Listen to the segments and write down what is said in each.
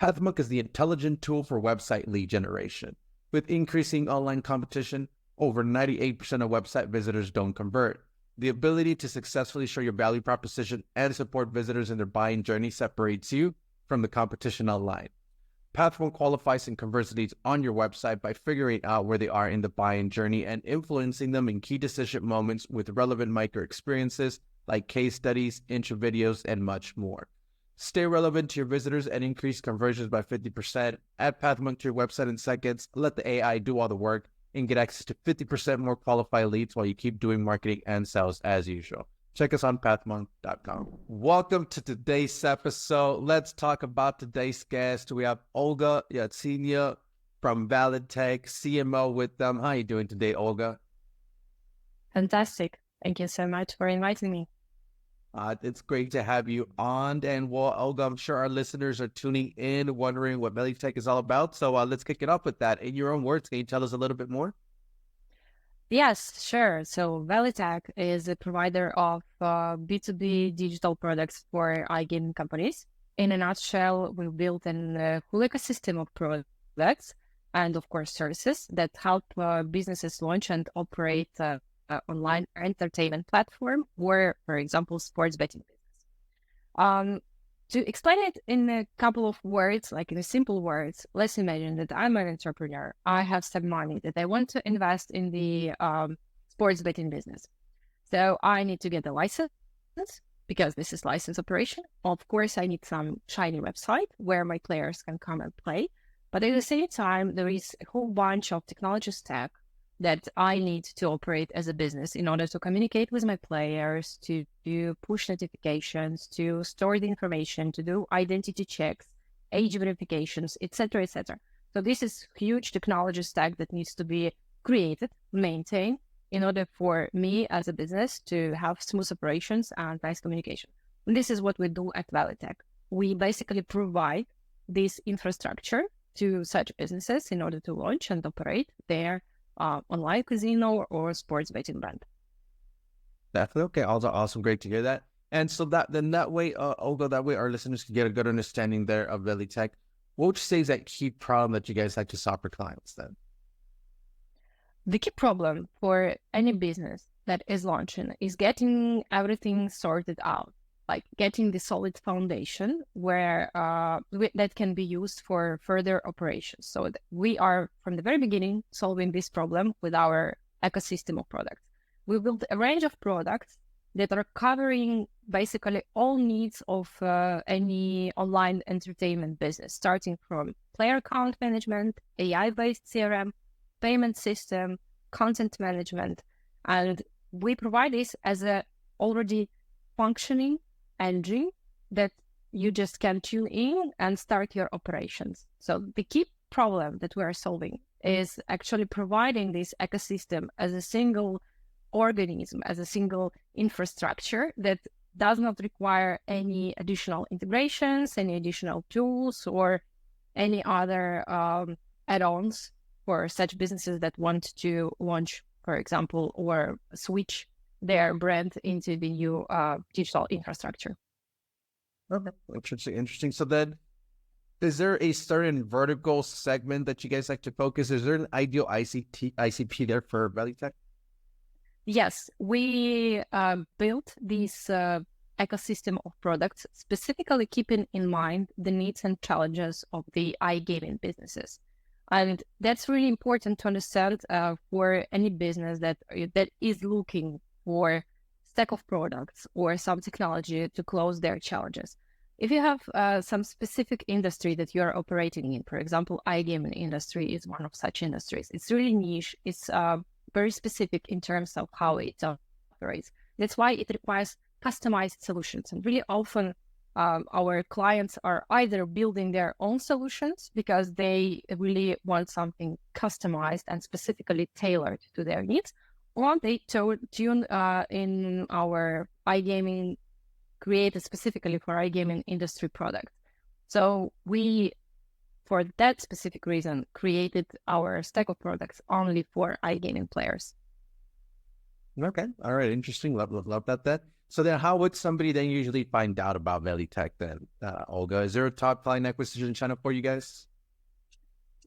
Pathmark is the intelligent tool for website lead generation. With increasing online competition, over 98% of website visitors don't convert. The ability to successfully show your value proposition and support visitors in their buying journey separates you from the competition online. Pathmark qualifies and converts leads on your website by figuring out where they are in the buying journey and influencing them in key decision moments with relevant micro experiences like case studies, intro videos, and much more. Stay relevant to your visitors and increase conversions by 50%. Add Pathmark to your website in seconds. Let the AI do all the work and get access to 50% more qualified leads while you keep doing marketing and sales as usual. Check us on pathmark.com. Welcome to today's episode. Let's talk about today's guest. We have Olga Yatsyna from VeliTech, CMO with them. How are you doing today, Olga? Fantastic. Thank you so much for inviting me. It's great to have you on. And well, Olga, I'm sure our listeners are tuning in, wondering what VeliTech is all about. So let's kick it off with that. In your own words, can you tell us a little bit more? Yes, sure. So VeliTech is a provider of B2B digital products for iGaming companies. In a nutshell, we built a whole ecosystem of products and, of course, services that help businesses launch and operate online entertainment platform or, for example, sports betting business. To explain it in a couple of words, like in simple words, let's imagine that I'm an entrepreneur. I have some money that I want to invest in the sports betting business. So I need to get a license because this is license operation. Of course, I need some shiny website where my players can come and play. But at the same time, there is a whole bunch of technology stack that I need to operate as a business in order to communicate with my players, to do push notifications, to store the information, to do identity checks, age verifications, etc., etc. So this is huge technology stack that needs to be created, maintained, in order for me as a business to have smooth operations and nice communication. And this is what we do at VeliTech. We basically provide this infrastructure to such businesses in order to launch and operate their online casino or sports betting brand. Definitely. Okay. Also, awesome. Great to hear that. And so that way, Olga, that way our listeners can get a good understanding there of VeliTech. What would you say is that key problem that you guys like to solve for clients then? The key problem for any business that is launching is getting everything sorted out, like getting the solid foundation where that can be used for further operations. So we are, from the very beginning, solving this problem with our ecosystem of products. We built a range of products that are covering basically all needs of any online entertainment business, starting from player account management, AI-based CRM, payment system, content management. And we provide this as a already functioning engine that you just can tune in and start your operations. So the key problem that we are solving is actually providing this ecosystem as a single organism, as a single infrastructure that does not require any additional integrations, any additional tools, or any other add-ons for such businesses that want to launch, for example, or switch their brand into the new digital infrastructure. Okay, interesting. So then, is there a certain vertical segment that you guys like to focus? Is there an ideal ICP there for VeliTech? Yes, we built this ecosystem of products, specifically keeping in mind the needs and challenges of the iGaming businesses. And that's really important to understand for any business that is looking for stack of products or some technology to close their challenges. If you have some specific industry that you're operating in, for example, iGaming industry is one of such industries. It's really niche. It's very specific in terms of how it operates. That's why it requires customized solutions. And really often our clients are either building their own solutions because they really want something customized and specifically tailored to their needs, or they tune in our iGaming, created specifically for iGaming industry product. So we, for that specific reason, created our stack of products only for iGaming players. Okay. All right. Interesting. Love that. So then how would somebody then usually find out about VeliTech then, Olga? Is there a top client acquisition channel for you guys?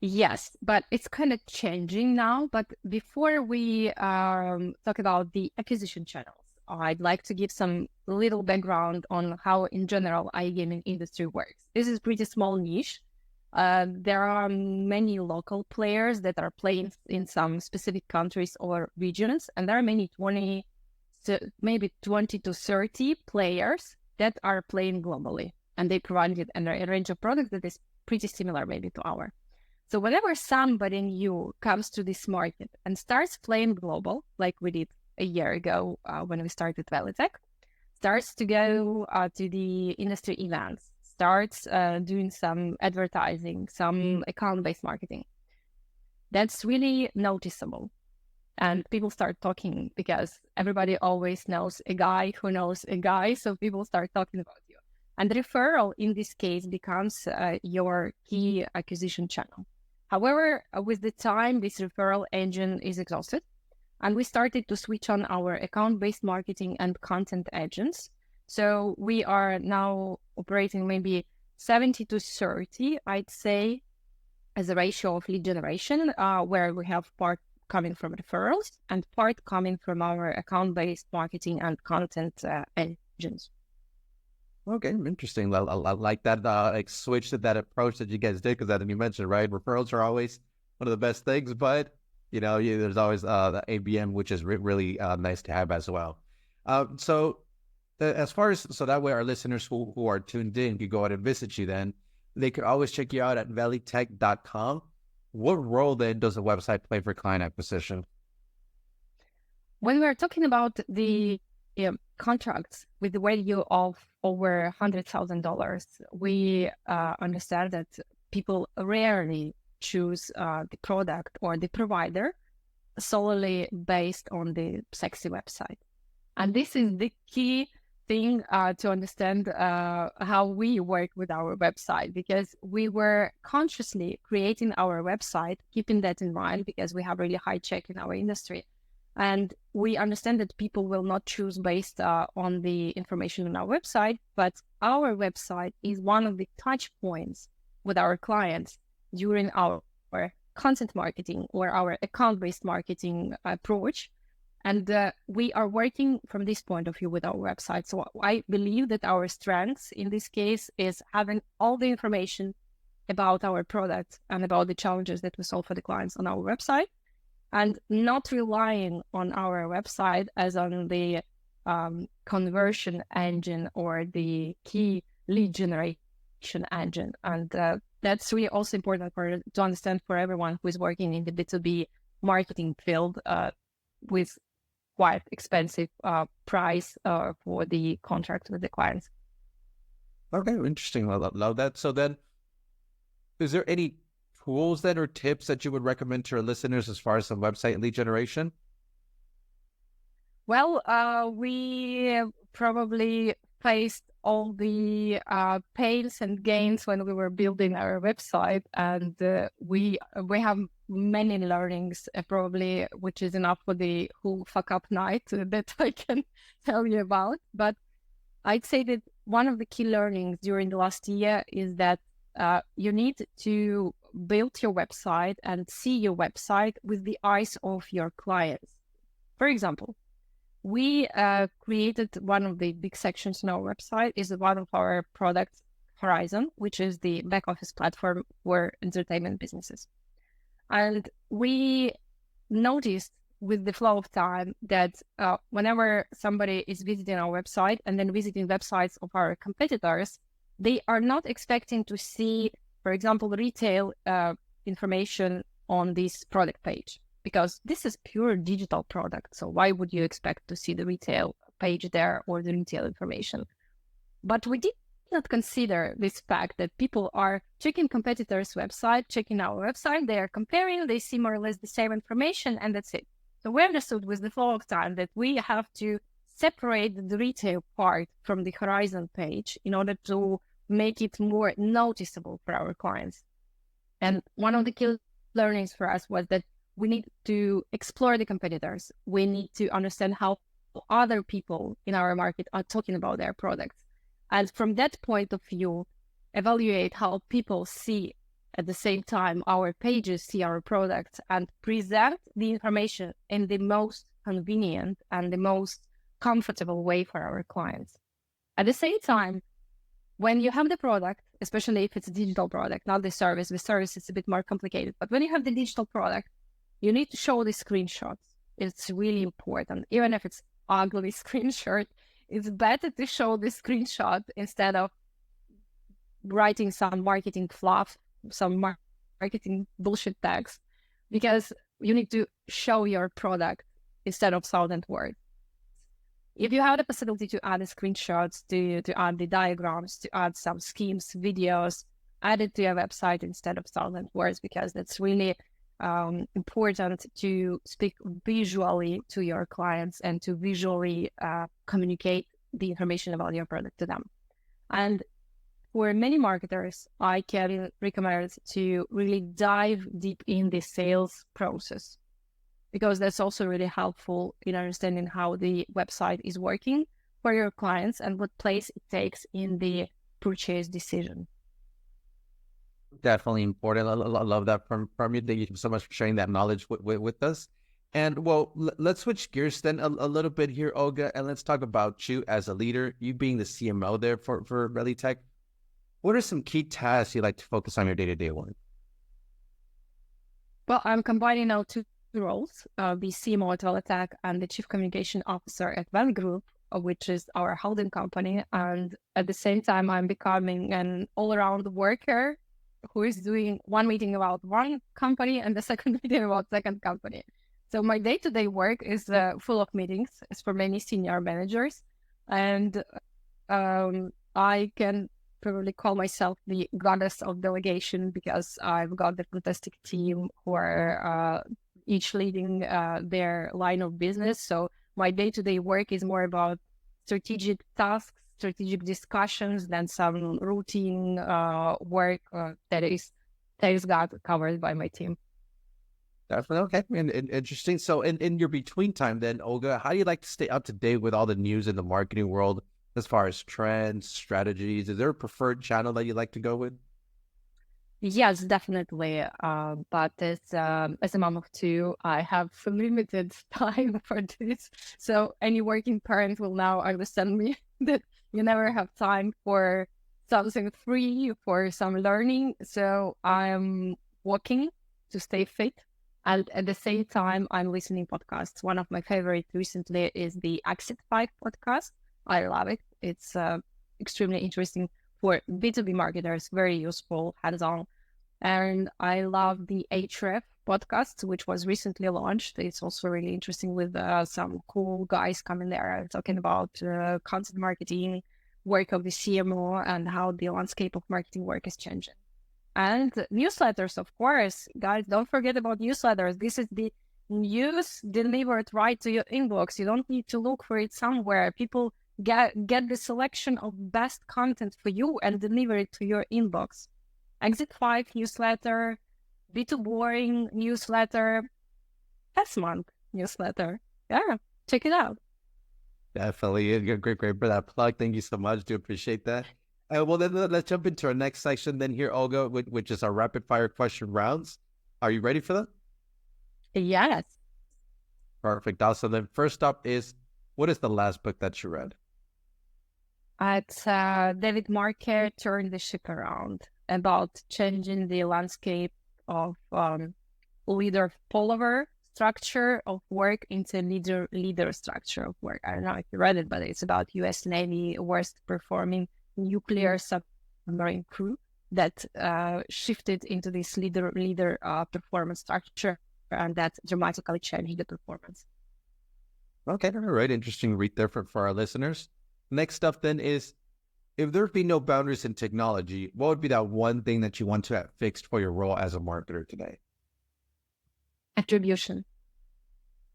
Yes, but it's kind of changing now. But before we talk about the acquisition channels, I'd like to give some little background on how, in general, iGaming industry works. This is pretty small niche. There are many local players that are playing in some specific countries or regions, and there are maybe 20 to 30 players that are playing globally, and they provide a range of products that is pretty similar maybe to ours. So whenever somebody new comes to this market and starts playing global, like we did a year ago when we started VeliTech, starts to go to the industry events, starts doing some advertising, some account-based marketing, that's really noticeable. And people start talking because everybody always knows a guy who knows a guy. So people start talking about you. And referral in this case becomes your key acquisition channel. However, with the time, this referral engine is exhausted, and we started to switch on our account-based marketing and content engines. So we are now operating maybe 70 to 30, I'd say, as a ratio of lead generation, where we have part coming from referrals and part coming from our account-based marketing and content engines. Okay, interesting. I like that like switch to that approach that you guys did, because you mentioned, right? Referrals are always one of the best things, but there's always the ABM, which is really nice to have as well. So that way our listeners who are tuned in could go out and visit you, then they could always check you out at VeliTech.com. What role then does the website play for client acquisition? When we're talking about the contracts with the value of over $100,000, we understand that people rarely choose the product or the provider solely based on the sexy website. And this is the key thing to understand how we work with our website, because we were consciously creating our website, keeping that in mind, because we have really high check in our industry. And we understand that people will not choose based on the information on our website, but our website is one of the touch points with our clients during our content marketing or our account-based marketing approach. And we are working from this point of view with our website. So I believe that our strengths in this case is having all the information about our product and about the challenges that we solve for the clients on our website, and not relying on our website as on the conversion engine or the key lead generation engine. And that's really also important to understand for everyone who is working in the B2B marketing field with quite expensive price for the contract with the clients. Okay, interesting. I love that. So then, is there any tools then or tips that you would recommend to our listeners as far as some website lead generation? Well, we probably faced all the pains and gains when we were building our website, and we have many learnings, probably, which is enough for the whole fuck up night that I can tell you about. But I'd say that one of the key learnings during the last year is that you need to build your website and see your website with the eyes of your clients. For example, we created one of the big sections in our website is one of our products, Horizon, which is the back office platform for entertainment businesses. And we noticed with the flow of time that whenever somebody is visiting our website and then visiting websites of our competitors, they are not expecting to see, for example, retail information on this product page, because this is pure digital product. So why would you expect to see the retail page there or the retail information? But we did not consider this fact that people are checking competitors' website, checking our website, they are comparing, they see more or less the same information, and that's it. So we understood with the flow of time that we have to separate the retail part from the Horizon page in order to make it more noticeable for our clients. And one of the key learnings for us was that we need to explore the competitors. We need to understand how other people in our market are talking about their products. And from that point of view, evaluate how people see at the same time our pages see our products and present the information in the most convenient and the most comfortable way for our clients. At the same time, when you have the product, especially if it's a digital product, not the service is a bit more complicated, but when you have the digital product, you need to show the screenshots. It's really important. Even if it's ugly screenshot, it's better to show the screenshot instead of writing some marketing fluff, some marketing bullshit text, because you need to show your product instead of 1,000 words. If you have the possibility to add the screenshots, to add the diagrams, to add some schemes, videos, add it to your website instead of 1,000 words, because that's really important to speak visually to your clients and to visually communicate the information about your product to them. And for many marketers, I can recommend to really dive deep in the sales process, because that's also really helpful in understanding how the website is working for your clients and what place it takes in the purchase decision. Definitely important. I love that from you. Thank you so much for sharing that knowledge with us. And well, let's switch gears then a little bit here, Olga, and let's talk about you as a leader, you being the CMO there for VeliTech. What are some key tasks you like to focus on your day-to-day work? Well, I'm combining now two roles, the CMO at VeliTech and the Chief Communication Officer at VeliGroup, which is our holding company. And at the same time, I'm becoming an all-around worker who is doing one meeting about one company and the second meeting about second company. So my day-to-day work is full of meetings, as for many senior managers. And I can probably call myself the goddess of delegation, because I've got the fantastic team who are each leading their line of business. So my day-to-day work is more about strategic tasks, strategic discussions, than some routine work that is got covered by my team. Definitely. Okay. And interesting. So in your between time then, Olga, how do you like to stay up to date with all the news in the marketing world as far as trends, strategies? Is there a preferred channel that you like to go with? Yes, definitely. But as a mom of two, I have limited time for this. So any working parent will now understand me that you never have time for something free, for some learning. So I'm walking to stay fit. And at the same time, I'm listening podcasts. One of my favorites recently is the Exit 5 podcast. I love it. It's extremely interesting for B2B marketers, very useful, hands-on. And I love the Href podcast, which was recently launched. It's also really interesting with some cool guys coming there talking about content marketing, work of the CMO, and how the landscape of marketing work is changing. And newsletters, of course. Guys, don't forget about newsletters. This is the news delivered right to your inbox. You don't need to look for it somewhere. People get the selection of best content for you and deliver it to your inbox. Exit 5 newsletter, B2 Boring newsletter, S-Month newsletter. Yeah, check it out. Definitely. Great for that plug. Thank you so much. Do appreciate that. Well, then let's jump into our next section then here, Olga, which is our rapid fire question rounds. Are you ready for that? Yes. Perfect. Also, then first up is, what is the last book that you read? It's David Marker, Turn the Ship Around, about changing the landscape of leader-follower structure of work into leader structure of work. I don't know if you read it, but it's about U.S. Navy worst performing nuclear submarine crew that shifted into this leader performance structure, and that dramatically changed the performance. Okay, all right. Interesting read there for our listeners. Next up then is, if there'd be no boundaries in technology, what would be that one thing that you want to have fixed for your role as a marketer today? Attribution.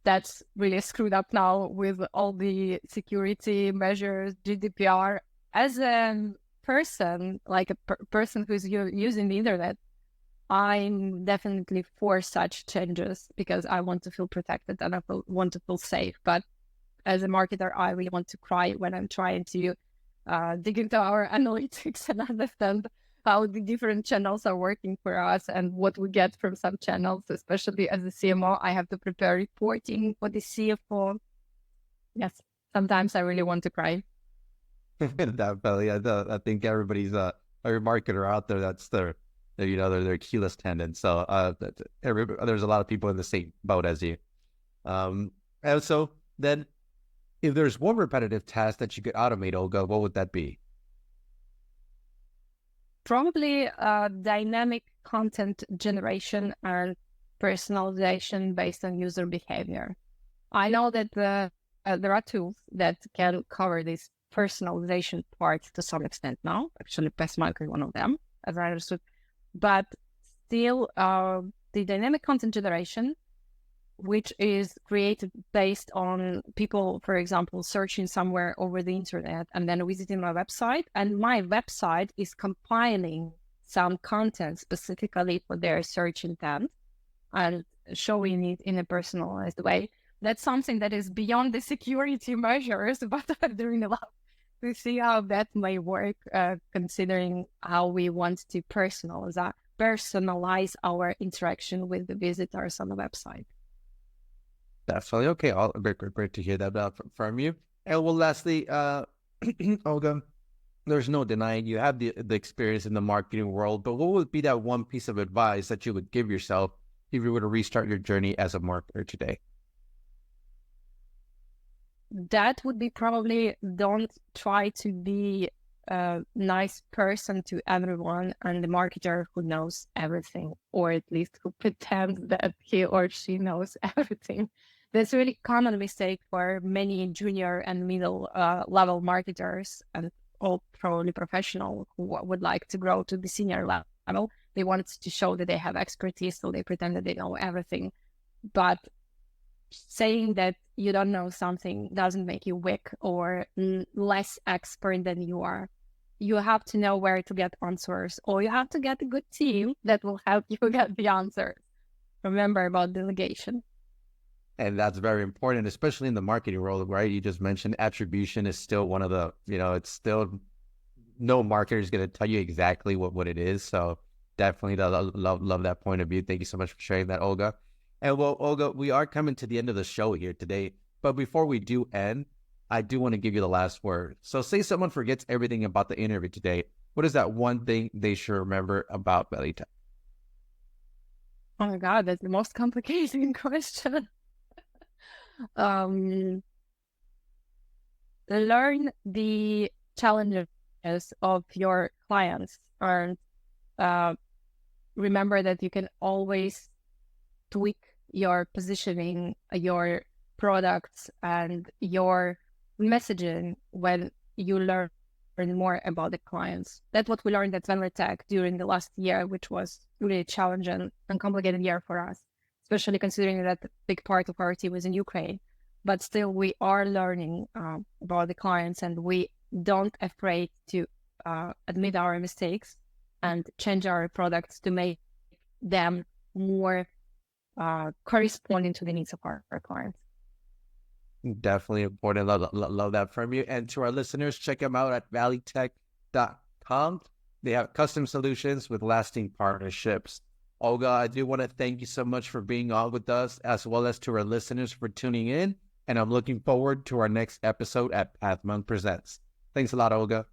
That's really screwed up now with all the security measures, GDPR. As a person, like a person who's using the internet, I'm definitely for such changes because I want to feel protected and I want to feel safe. But as a marketer, I really want to cry when I'm trying to dig into our analytics and understand how the different channels are working for us and what we get from some channels. Especially as a CMO, I have to prepare reporting for the CFO. Yes, sometimes I really want to cry. Definitely. I think everybody's every marketer out there, that's their Achilles tendon. So there's a lot of people in the same boat as you. And so then, if there's one repetitive task that you could automate, Olga, what would that be? Probably dynamic content generation and personalization based on user behavior. I know that there are tools that can cover this personalization part to some extent now. Actually, PestMark is one of them, as I understood. But still, the dynamic content generation, which is created based on people, for example, searching somewhere over the internet and then visiting my website. And my website is compiling some content specifically for their search intent and showing it in a personalized way. That's something that is beyond the security measures, but I'm doing a lot to see how that may work, considering how we want to personalize our interaction with the visitors on the website. Definitely. Okay. Great to hear that from you. And well, lastly, Olga, there's no denying you have the experience in the marketing world, but what would be that one piece of advice that you would give yourself if you were to restart your journey as a marketer today? That would be probably don't try to be a nice person to everyone and the marketer who knows everything, or at least who pretends that he or she knows everything. That's a really common mistake for many junior and middle level marketers and all probably professional who would like to grow to the senior level. They want to show that they have expertise, so they pretend that they know everything. But saying that you don't know something doesn't make you weak or less expert than you are. You have to know where to get answers, or you have to get a good team that will help you get the answers. Remember about delegation. And that's very important, especially in the marketing world, right? You just mentioned attribution is still one of the, it's still, no marketer is going to tell you exactly what it is. So definitely love that point of view. Thank you so much for sharing that, Olga. And well, Olga, we are coming to the end of the show here today. But before we do end, I do want to give you the last word. So say someone forgets everything about the interview today. What is that one thing they should remember about VeliTech? Oh my God, that's the most complicated question. Learn the challenges of your clients and remember that you can always tweak your positioning, your products, and your messaging when you learn more about the clients. That's what we learned at VeliTech during the last year, which was really a challenging and complicated year for us, especially considering that a big part of our team is in Ukraine. But still, we are learning about the clients, and we don't afraid to admit our mistakes and change our products to make them more corresponding to the needs of our clients. Definitely important. Love that from you. And to our listeners, check them out at VeliTech.com. They have custom solutions with lasting partnerships. Olga, I do want to thank you so much for being on with us, as well as to our listeners for tuning in. And I'm looking forward to our next episode at Pathmonk Presents. Thanks a lot, Olga.